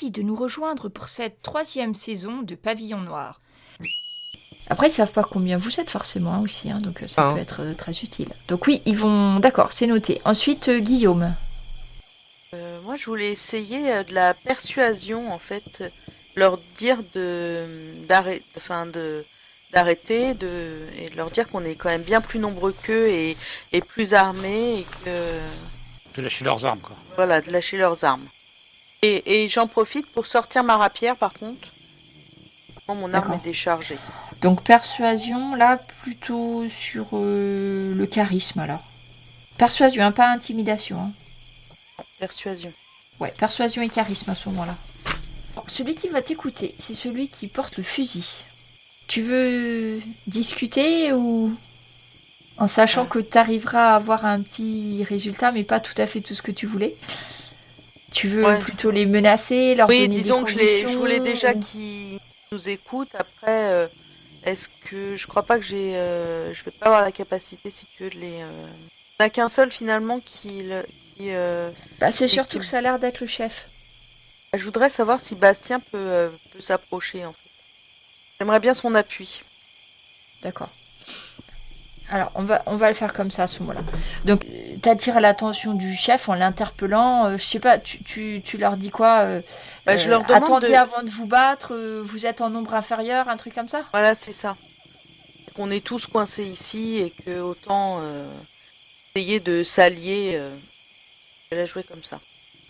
Merci de nous rejoindre pour cette 3e saison de Pavillon Noir. Après, ils savent pas combien vous êtes forcément aussi, hein, donc ça peut être très utile. Donc oui, ils vont... D'accord, c'est noté. Ensuite, Guillaume. Moi, je voulais essayer de la persuasion, en fait, leur dire d'arrêter, et de leur dire qu'on est quand même bien plus nombreux qu'eux et plus armés, et que De lâcher leurs armes, quoi. voilà, de lâcher leurs armes. Et j'en profite pour sortir ma rapière, par contre. Mon arme est déchargée. Donc persuasion, là, plutôt sur le charisme, alors. Persuasion, hein, pas intimidation. Hein. Persuasion. Ouais, persuasion et charisme à ce moment-là. Celui qui va t'écouter, c'est celui qui porte le fusil. Tu veux discuter ou... En sachant que tu arriveras à avoir un petit résultat, mais pas tout à fait tout ce que tu voulais. Tu veux plutôt les menacer, leur donner des conditions. Oui, disons que je voulais déjà qu'ils nous écoutent. Après, est-ce que... Je crois pas que j'ai... je vais pas avoir la capacité, si tu veux, de les... On n'a qu'un seul, finalement, c'est surtout que ça a l'air d'être le chef. Je voudrais savoir si Bastien peut s'approcher, en fait. J'aimerais bien son appui. D'accord. Alors, on va le faire comme ça à ce moment-là. Donc, tu attires l'attention du chef en l'interpellant. Je sais pas, tu leur dis quoi je leur demande attendez avant de vous battre, vous êtes en nombre inférieur, un truc comme ça. Voilà, c'est ça. Qu'on est tous coincés ici et que autant essayer de s'allier. Je vais la jouer comme ça.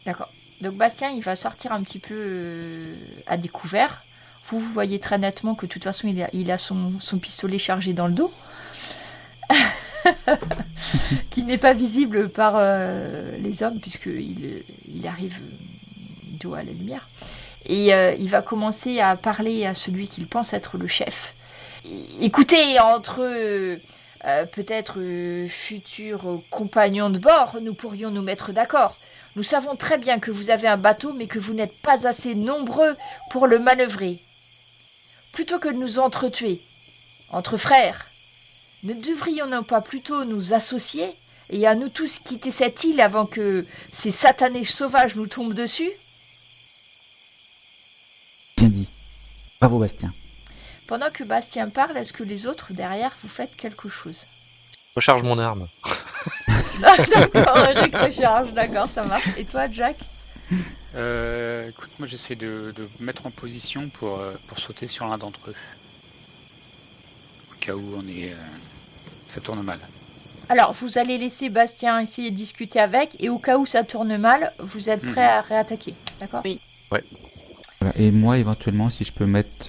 D'accord. Donc, Bastien, il va sortir un petit peu à découvert. Vous voyez très nettement que de toute façon, il a son pistolet chargé dans le dos. Qui n'est pas visible par les hommes puisqu'il arrive dos à la lumière. Et il va commencer à parler à celui qu'il pense être le chef. Écoutez, entre peut-être futurs compagnons de bord, nous pourrions nous mettre d'accord. Nous savons très bien que vous avez un bateau, mais que vous n'êtes pas assez nombreux pour le manœuvrer. Plutôt que de nous entretuer, entre frères, ne devrions-nous pas plutôt nous associer et à nous tous quitter cette île avant que ces satanés sauvages nous tombent dessus ? Bien dit. Bravo Bastien. Pendant que Bastien parle, est-ce que les autres derrière vous faites quelque chose ? Recharge mon arme. D'accord, Eric recharge, d'accord, ça marche. Et toi, Jack ? Écoute, moi j'essaie de me mettre en position pour sauter sur l'un d'entre eux. Au cas où ça tourne mal. Alors, vous allez laisser Bastien essayer de discuter avec, et au cas où ça tourne mal, vous êtes prêt à réattaquer, d'accord ? Oui. Ouais. Voilà. Et moi, éventuellement, si je peux mettre...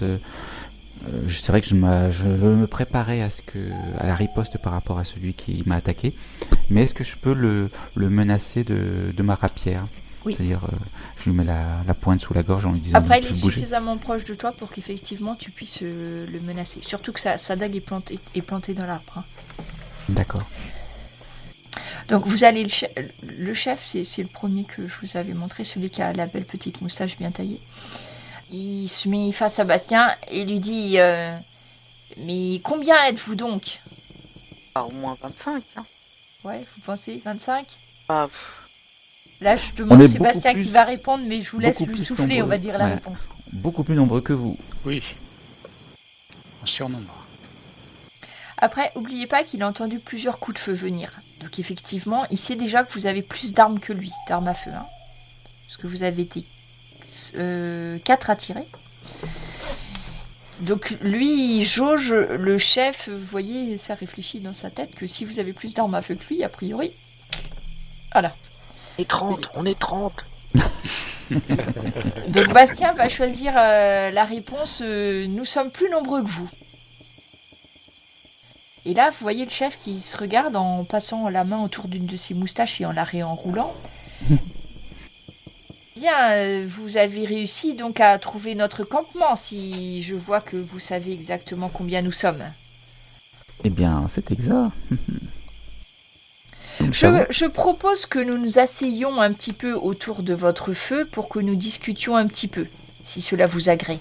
c'est vrai que je me préparais à la riposte par rapport à celui qui m'a attaqué, mais est-ce que je peux le menacer de ma rapière ? Oui. C'est-à-dire, je lui mets la pointe sous la gorge en lui disant... Après, il est suffisamment proche de toi pour qu'effectivement tu puisses le menacer. Surtout que sa dague est plantée dans l'arbre. Hein. D'accord. Donc vous allez le chef, c'est le premier que je vous avais montré, celui qui a la belle petite moustache bien taillée. Il se met face à Bastien et lui dit mais combien êtes-vous donc ? Au moins 25. Hein. Ouais, vous pensez 25 ? Là, je demande Sébastien qui va répondre, mais je vous laisse lui souffler, nombreux. on va dire la réponse. Beaucoup plus nombreux que vous. Oui. En surnombre. Après, n'oubliez pas qu'il a entendu plusieurs coups de feu venir. Donc effectivement, il sait déjà que vous avez plus d'armes que lui, d'armes à feu. Hein, parce que vous avez été 4 à tirer. Donc lui, il jauge le chef, vous voyez, ça réfléchit dans sa tête que si vous avez plus d'armes à feu que lui, a priori... Voilà. On est 30. Donc Bastien va choisir la réponse nous sommes plus nombreux que vous. Et là, vous voyez le chef qui se regarde en passant la main autour d'une de ses moustaches et en la réenroulant. Bien, vous avez réussi donc à trouver notre campement, si je vois que vous savez exactement combien nous sommes. Eh bien, c'est exact. Je propose que nous nous asseyions un petit peu autour de votre feu pour que nous discutions un petit peu, si cela vous agrée.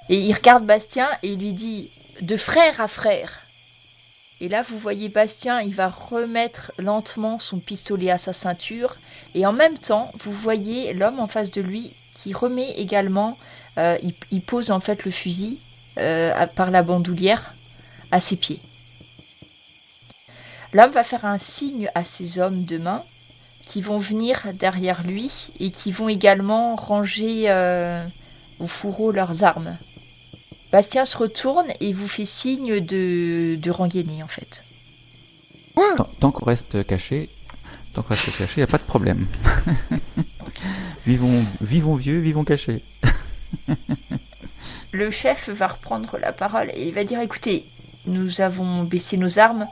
Et il regarde Bastien et il lui dit « de frère à frère ». Et là, vous voyez Bastien, il va remettre lentement son pistolet à sa ceinture. Et en même temps, vous voyez l'homme en face de lui qui remet également, il pose en fait le fusil par la bandoulière à ses pieds. L'homme va faire un signe à ses hommes de main qui vont venir derrière lui et qui vont également ranger au fourreau leurs armes. Bastien se retourne et vous fait signe de rengainer en fait. Tant qu'on reste caché, il n'y a pas de problème. Vivons vieux, vivons cachés. Le chef va reprendre la parole et il va dire, écoutez, nous avons baissé nos armes,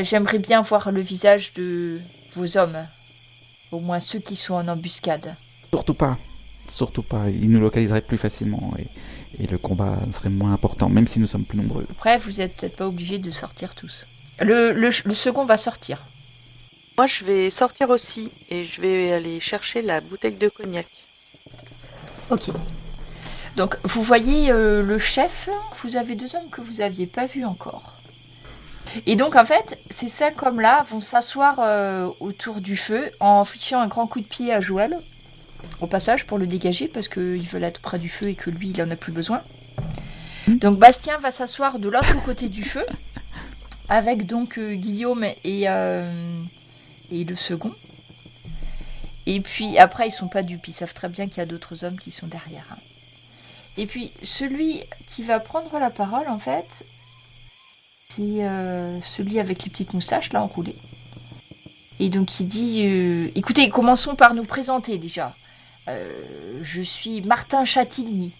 j'aimerais bien voir le visage de vos hommes, au moins ceux qui sont en embuscade. Surtout pas, ils nous localiseraient plus facilement et le combat serait moins important, même si nous sommes plus nombreux. Après, vous n'êtes peut-être pas obligés de sortir tous. Le second va sortir. Moi, je vais sortir aussi et je vais aller chercher la bouteille de cognac. Ok. Donc, vous voyez le chef, vous avez 2 hommes que vous n'aviez pas vus encore. Et donc, en fait, ces 5 hommes-là vont s'asseoir autour du feu en fichant un grand coup de pied à Joël, au passage, pour le dégager, parce qu'ils veulent être près du feu et que lui, il n'en a plus besoin. Donc, Bastien va s'asseoir de l'autre côté du feu, avec donc Guillaume et le second. Et puis, après, ils sont pas dupes, ils savent très bien qu'il y a d'autres hommes qui sont derrière. Et puis, celui qui va prendre la parole, en fait, c'est celui avec les petites moustaches, là, enroulées. Et donc, il dit, écoutez, commençons par nous présenter, déjà. Je suis Martin Chatigny.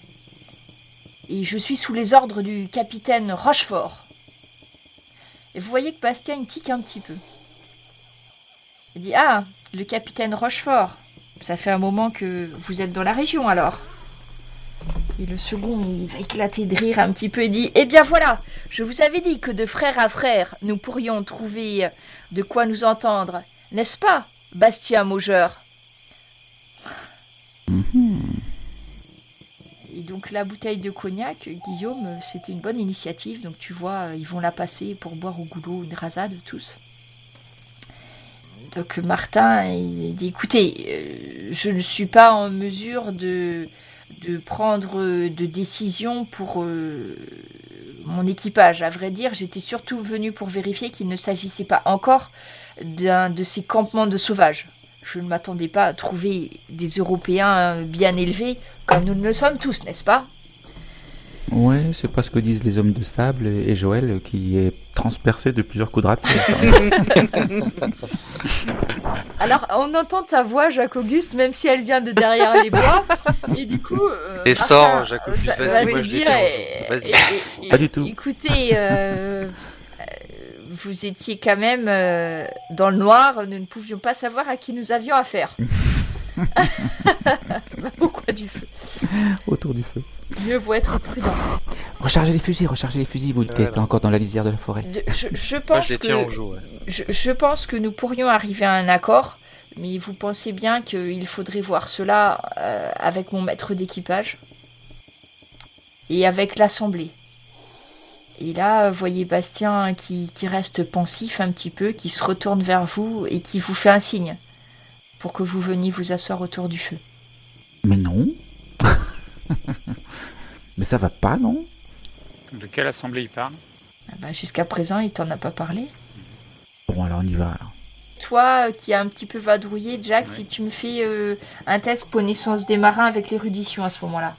Et je suis sous les ordres du capitaine Rochefort. Et vous voyez que Bastien, il tique un petit peu. Il dit, ah, le capitaine Rochefort. Ça fait un moment que vous êtes dans la région, alors. Et le second, il va éclater de rire un petit peu et dit, eh bien voilà, je vous avais dit que de frère à frère, nous pourrions trouver de quoi nous entendre. N'est-ce pas, Bastien Maugeur? Et donc la bouteille de cognac, Guillaume, c'était une bonne initiative. Donc tu vois, ils vont la passer pour boire au goulot une rasade, tous. Donc Martin, il dit, écoutez, je ne suis pas en mesure de prendre de décision pour mon équipage. À vrai dire, j'étais surtout venu pour vérifier qu'il ne s'agissait pas encore d'un de ces campements de sauvages. Je ne m'attendais pas à trouver des Européens bien élevés, comme nous le sommes tous, n'est-ce pas? Ouais, c'est pas ce que disent les hommes de sable et Joël qui est transpercé de plusieurs coups de râteau. Alors, on entend ta voix, Jacques-Auguste, même si elle vient de derrière les bois. Et du coup, Et sort, Jacques-Auguste, va vas-y, te moi je l'ai dire, fait. Pas du tout. Écoutez, vous étiez quand même dans le noir, nous ne pouvions pas savoir à qui nous avions affaire. Pourquoi du feu? Autour du feu. Mieux vaut être prudent. Rechargez les fusils, vous qui êtes encore dans la lisière de la forêt. Je Moi pense je les tiens en joue, ouais. je pense que nous pourrions arriver à un accord, mais vous pensez bien qu'il faudrait voir cela avec mon maître d'équipage et avec l'assemblée. Et là, voyez Bastien qui reste pensif un petit peu, qui se retourne vers vous et qui vous fait un signe pour que vous veniez vous asseoir autour du feu. Mais non. Mais ça va pas, non? De quelle assemblée il parle? Ah bah, jusqu'à présent, il t'en a pas parlé. Bon, alors on y va. Alors. Toi, qui a un petit peu vadrouillé, Jack, Ouais. si tu me fais un test pour connaissance des marins avec l'érudition à ce moment-là.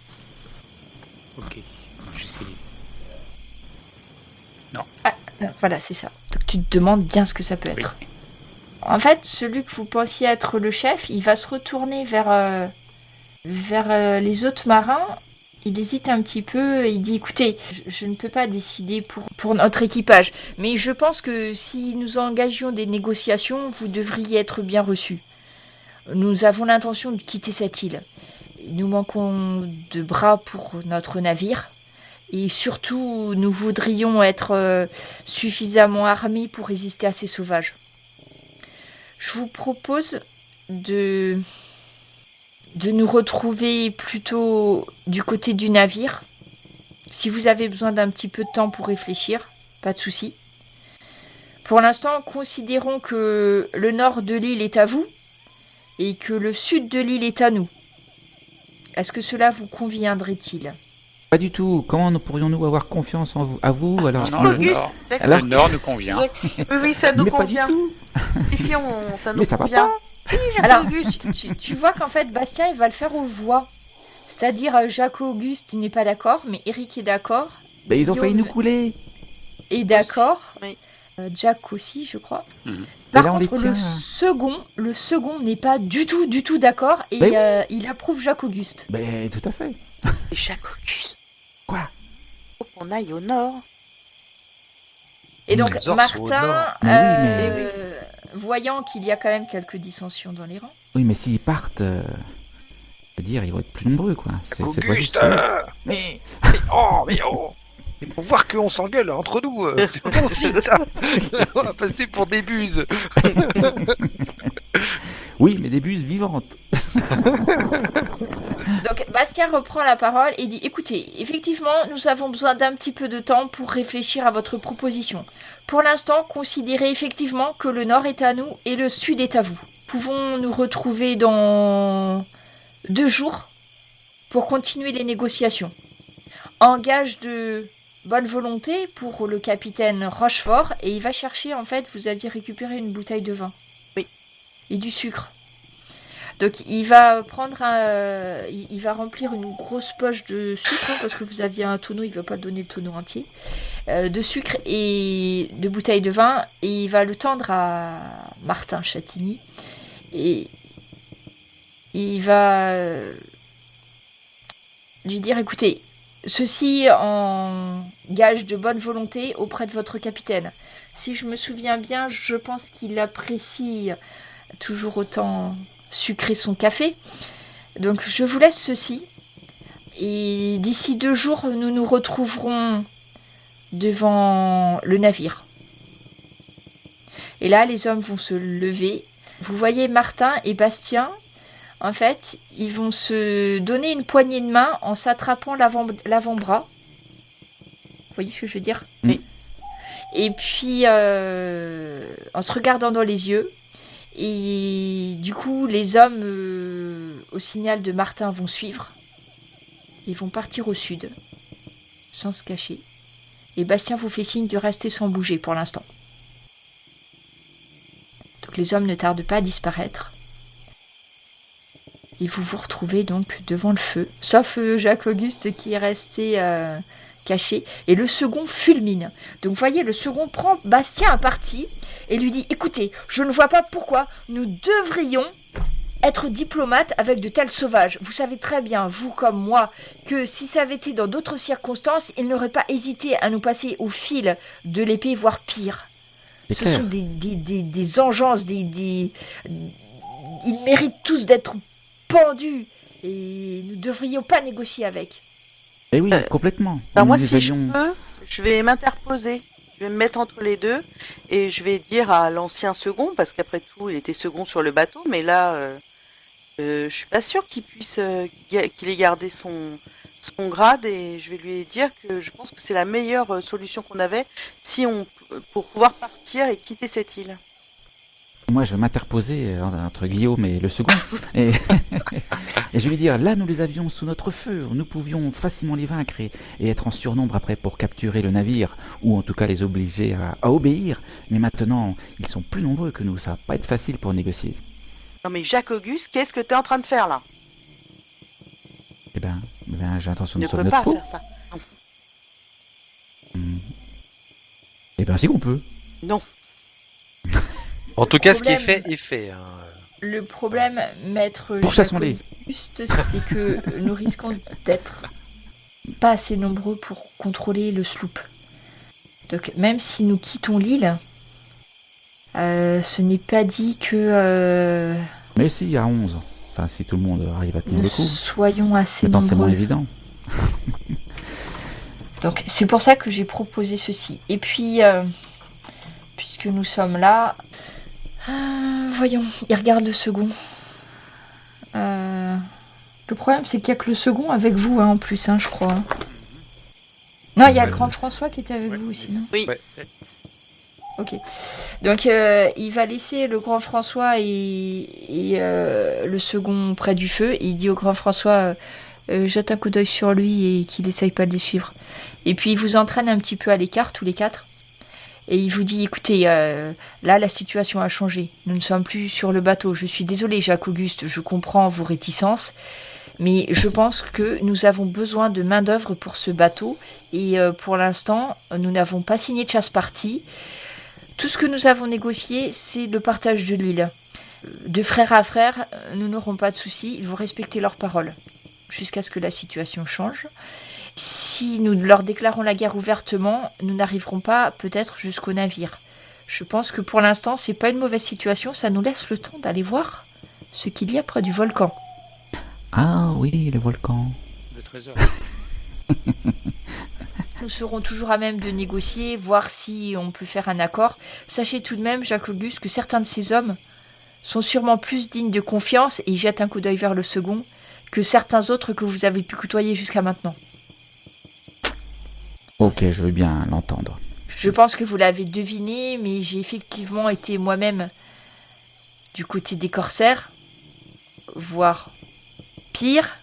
Ok, j'essaie. Voilà, c'est ça. Donc tu te demandes bien ce que ça peut être. Oui. En fait, celui que vous pensiez être le chef, il va se retourner vers les autres marins. Il hésite un petit peu et il dit, écoutez, je ne peux pas décider pour notre équipage, mais je pense que si nous engagions des négociations, vous devriez être bien reçus. Nous avons l'intention de quitter cette île. Nous manquons de bras pour notre navire. Et surtout, nous voudrions être suffisamment armés pour résister à ces sauvages. Je vous propose de nous retrouver plutôt du côté du navire. Si vous avez besoin d'un petit peu de temps pour réfléchir, pas de souci. Pour l'instant, considérons que le nord de l'île est à vous et que le sud de l'île est à nous. Est-ce que cela vous conviendrait-il? Pas du tout. Comment pourrions-nous avoir confiance en vous, à vous alors Non, le Auguste, nord. d'accord. Alors- Le nord nous convient. Oui, ça nous Mais pas du convient. tout. Ici, ça nous Mais ça va convient. pas. Alors, tu vois qu'en fait, Bastien, il va le faire aux voix. C'est-à-dire, Jacques-Auguste n'est pas d'accord, mais Eric est d'accord. Mais ils ont failli Guillaume nous couler. est d'accord. Oui. Jack aussi, je crois. Mhm. Par Et là, on les contre, tient, le second n'est pas du tout d'accord et Mais il approuve Jacques-Auguste. Mais tout à fait. Et Jacques-Auguste, Quoi? faut qu'on aille au nord. Et donc, Les Ors sont au Martin, nord. Mais oui, voyant qu'il y a quand même quelques dissensions dans les rangs, Oui, mais s'ils partent, c'est-à-dire ils vont être plus nombreux, quoi. C'est cette fois-ci. Auguste, Mais mais oh il faut voir qu'on s'engueule entre nous. C'est bon, ça. On va passer pour des buses. oui, mais des buses vivantes. donc Bastien reprend la parole et dit: écoutez, effectivement, nous avons besoin d'un petit peu de temps pour réfléchir à votre proposition. Pour l'instant, considérez effectivement que le nord est à nous et le sud est à vous. Pouvons nous retrouver dans 2 jours pour continuer les négociations. En gage de bonne volonté pour le capitaine Rochefort, et il va chercher, en fait, vous aviez récupéré une bouteille de vin. Oui. Et du sucre. Donc il va prendre il va remplir une grosse poche de sucre, hein, parce que vous aviez un tonneau, il ne veut pas donner le tonneau entier, de sucre et de bouteilles de vin, et il va le tendre à Martin Chatigny. Et il va lui dire: écoutez, ceci en gage de bonne volonté auprès de votre capitaine. Si je me souviens bien, je pense qu'il apprécie toujours autant sucrer son café. Donc je vous laisse ceci. Et d'ici 2 jours, nous nous retrouverons devant le navire. Et là, les hommes vont se lever. Vous voyez Martin et Bastien, en fait, ils vont se donner une poignée de main en s'attrapant l'avant-bras. Vous voyez ce que je veux dire? Oui. Et puis, en se regardant dans les yeux. Et du coup, les hommes, au signal de Martin, vont suivre. Ils vont partir au sud, sans se cacher. Et Bastien vous fait signe de rester sans bouger pour l'instant. Donc les hommes ne tardent pas à disparaître. Et vous vous retrouvez donc devant le feu, sauf Jacques-Auguste qui est resté caché. Et le second fulmine. Donc vous voyez, le second prend Bastien à partie et lui dit: écoutez, je ne vois pas pourquoi nous devrions être diplomates avec de tels sauvages. Vous savez très bien, vous comme moi, que si ça avait été dans d'autres circonstances, ils n'auraient pas hésité à nous passer au fil de l'épée, voire pire. C'est Ce clair. sont des engeances, ils méritent tous d'être pendus et nous ne devrions pas négocier avec. Eh oui, complètement. Alors moi, Nous si je allions- peux, je vais m'interposer. Je vais me mettre entre les deux et je vais dire à l'ancien second, parce qu'après tout, il était second sur le bateau, mais là, je suis pas sûre qu'il puisse, qu'il ait gardé son grade, et je vais lui dire que je pense que c'est la meilleure solution qu'on avait pour pouvoir partir et quitter cette île. Moi, je vais m'interposer entre Guillaume et le second. et... et je vais lui dire, là, nous les avions sous notre feu. Nous pouvions facilement les vaincre et être en surnombre après pour capturer le navire, ou en tout cas les obliger à obéir. Mais maintenant, ils sont plus nombreux que nous. Ça va pas être facile pour négocier. Non mais Jacques-Auguste, qu'est-ce que tu es en train de faire là? Eh ben, j'ai l'intention Tu de ne sauver peux notre pas peau. faire ça. Non. Eh ben, si qu'on peut. Non. En tout cas, ce qui est Problème. fait est fait. Hein. Le problème, maître Pourchassons-les. Jacques-Auguste, c'est que nous risquons d'être pas assez nombreux pour contrôler le sloop. Donc même si nous quittons l'île, ce n'est pas dit que Mais si, à 11. Enfin, si tout le monde arrive à tenir nous le coup. soyons assez Maintenant, c'est moins nombreux. évident. Donc c'est pour ça que j'ai proposé ceci. Et puis, puisque nous sommes là, voyons, il regarde le second. Le problème, c'est qu'il n'y a que le second avec vous, hein, en plus, hein, je crois. Non, il y a le grand François qui était avec vous aussi, non? Oui. Ouais. Ok. Donc, il va laisser le grand François et le second près du feu. Et il dit au grand François, jette un coup d'œil sur lui et qu'il essaye pas de les suivre. Et puis, il vous entraîne un petit peu à l'écart, tous les quatre. Et il vous dit, écoutez, là, la situation a changé. Nous ne sommes plus sur le bateau. Je suis désolé, Jacques-Auguste, je comprends vos réticences. Mais je pense que nous avons besoin de main-d'œuvre pour ce bateau. Et pour l'instant, nous n'avons pas signé de chasse-partie. Tout ce que nous avons négocié, c'est le partage de l'île. De frère à frère, nous n'aurons pas de soucis. Ils vont respecter leurs paroles jusqu'à ce que la situation change. Si nous leur déclarons la guerre ouvertement, nous n'arriverons pas peut-être jusqu'au navire. Je pense que pour l'instant, c'est pas une mauvaise situation. Ça nous laisse le temps d'aller voir ce qu'il y a près du volcan. Ah oui, le volcan. Le trésor. Nous serons toujours à même de négocier, voir si on peut faire un accord. Sachez tout de même, Jacques-Auguste, que certains de ces hommes sont sûrement plus dignes de confiance, et jettent un coup d'œil vers le second, que certains autres que vous avez pu côtoyer jusqu'à maintenant. Ok, je veux bien l'entendre. Je pense que vous l'avez deviné, mais j'ai effectivement été moi-même du côté des corsaires, voire pire,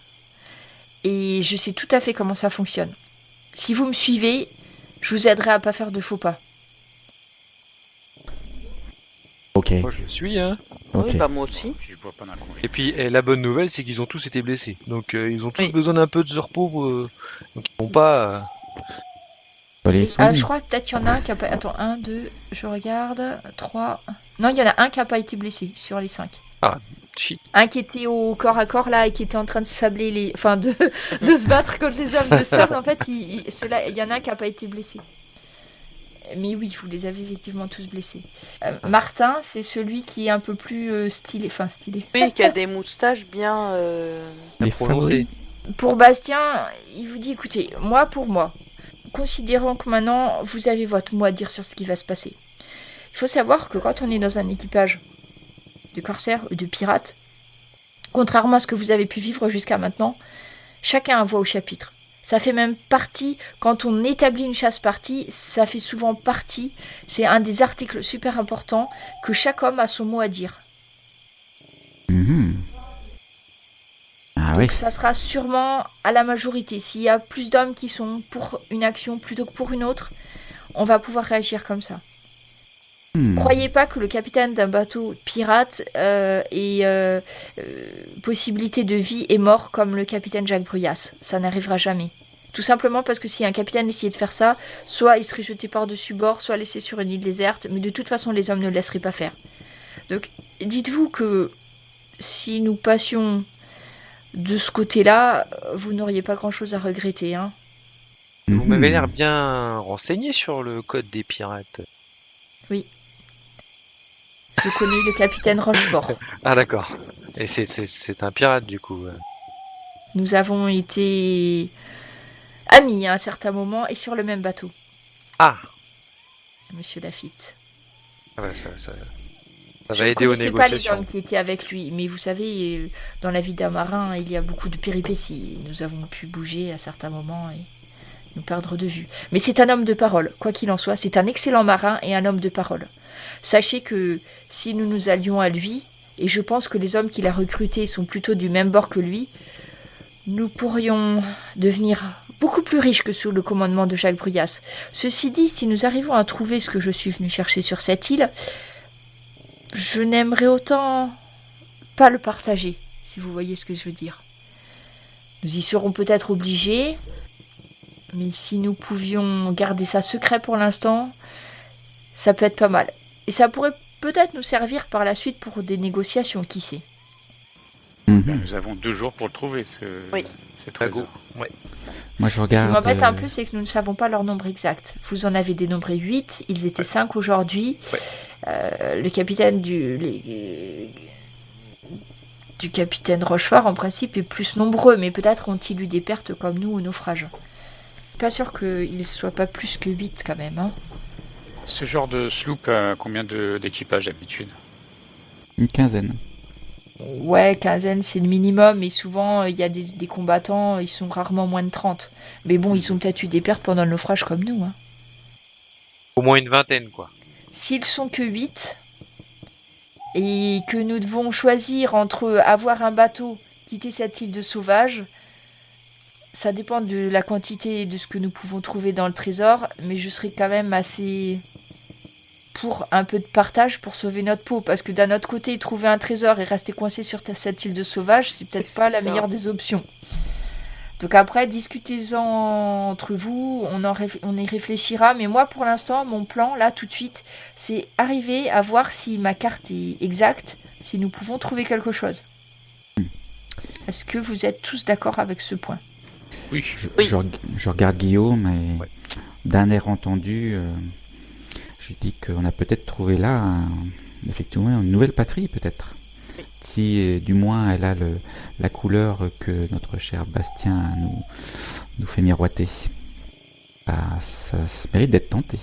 et je sais tout à fait comment ça fonctionne. Si vous me suivez, je vous aiderai à pas faire de faux pas. Ok, Moi, je le suis, hein. ok. Oui, bah moi aussi. Je vois pas d'inconvénient. Et puis, la bonne nouvelle, c'est qu'ils ont tous été blessés. Donc, ils ont tous Oui. besoin d'un peu de repos. Donc, ils vont pas. Faut les Je soigner. crois que peut-être qu'il y en a un qui a pas... Attends, 1, 2, je regarde, 3... Non, il y en a un qui a pas été blessé sur les 5. Shit. Un qui était au corps à corps là et qui était en train de sabler les... Enfin, de se battre contre les hommes de sable. En fait, il y en a un qui a pas été blessé. Mais oui, vous les avez effectivement tous blessés. Martin, c'est celui qui est un peu plus stylé. Enfin, stylé. Oui, qui a des moustaches bien. Les Prolongé. favoris. Pour Bastien, il vous dit, écoutez, pour moi, considérons que maintenant, vous avez votre mot à dire sur ce qui va se passer. Il faut savoir que quand on est dans un équipage de corsaires ou de pirates, contrairement à ce que vous avez pu vivre jusqu'à maintenant, chacun a voix au chapitre. Ça fait même partie, quand on établit une chasse-partie, ça fait souvent partie, c'est un des articles super importants, que chaque homme a son mot à dire. Mhm. Ah oui. Donc ça sera sûrement à la majorité. S'il y a plus d'hommes qui sont pour une action plutôt que pour une autre, on va pouvoir réagir comme ça. Croyez pas que le capitaine d'un bateau pirate ait possibilité de vie et mort comme le capitaine Jacques Bruyas. Ça n'arrivera jamais. Tout simplement parce que si un capitaine essayait de faire ça, soit il serait jeté par-dessus bord, soit laissé sur une île déserte, mais de toute façon les hommes ne le laisseraient pas faire. Donc dites-vous que si nous passions de ce côté-là, vous n'auriez pas grand-chose à regretter. Hein. Vous Mhm. m'avez l'air bien renseigné sur le code des pirates. Je connais le capitaine Rochefort. Ah, d'accord. Et c'est un pirate, du coup. Nous avons été amis à un certain moment et sur le même bateau, Ah, Monsieur Lafitte. ouais, ça Je va ne aider aux connaissais pas les négociations. hommes qui étaient avec lui, mais vous savez, dans la vie d'un marin, il y a beaucoup de péripéties. Nous avons pu bouger à certains moments et nous perdre de vue. Mais c'est un homme de parole, quoi qu'il en soit. C'est un excellent marin et un homme de parole. Sachez que si nous nous allions à lui, et je pense que les hommes qu'il a recrutés sont plutôt du même bord que lui, nous pourrions devenir beaucoup plus riches que sous le commandement de Jacques Bruyas. Ceci dit, si nous arrivons à trouver ce que je suis venu chercher sur cette île, je n'aimerais autant pas le partager, si vous voyez ce que je veux dire. Nous y serons peut-être obligés, mais si nous pouvions garder ça secret pour l'instant, ça peut être pas mal. Et ça pourrait peut-être nous servir par la suite pour des négociations, qui sait. Mhm. Nous avons 2 jours pour le trouver, Oui. ce Drago. trésor. Ouais. Moi je Ce qui regarde. m'embête un peu, c'est que nous ne savons pas leur nombre exact. Vous en avez dénombré 8, ils étaient 5 aujourd'hui. Ouais. Le capitaine du capitaine Rochefort, en principe, est plus nombreux, mais peut-être ont-ils eu des pertes comme nous au naufrage. Pas sûr qu'ils ne soient pas plus que 8 quand même. Hein. Ce genre de sloop a combien d'équipage d'habitude? Une quinzaine. Ouais, quinzaine, c'est le minimum, et souvent, il y a des combattants, ils sont rarement moins de 30. Mais bon, ils ont peut-être eu des pertes pendant le naufrage comme nous. Hein. Au moins une vingtaine, quoi. s'ils sont que 8 et que nous devons choisir entre avoir un bateau, quitter cette île de sauvages, ça dépend de la quantité de ce que nous pouvons trouver dans le trésor, mais je serais quand même assez pour un peu de partage pour sauver notre peau, parce que d'un autre côté, trouver un trésor et rester coincé sur cette île de sauvages, c'est peut-être pas la meilleure des options. Donc après, discutez-en entre vous, on y réfléchira, mais moi pour l'instant, mon plan, là tout de suite, c'est arriver à voir si ma carte est exacte, si nous pouvons trouver quelque chose. Est-ce que vous êtes tous d'accord avec ce point ? Oui. Je regarde Guillaume et d'un air entendu, je dis qu'on a peut-être trouvé là effectivement une nouvelle patrie peut-être. Si du moins elle a la couleur que notre cher Bastien nous fait miroiter. Ça se mérite d'être tenté.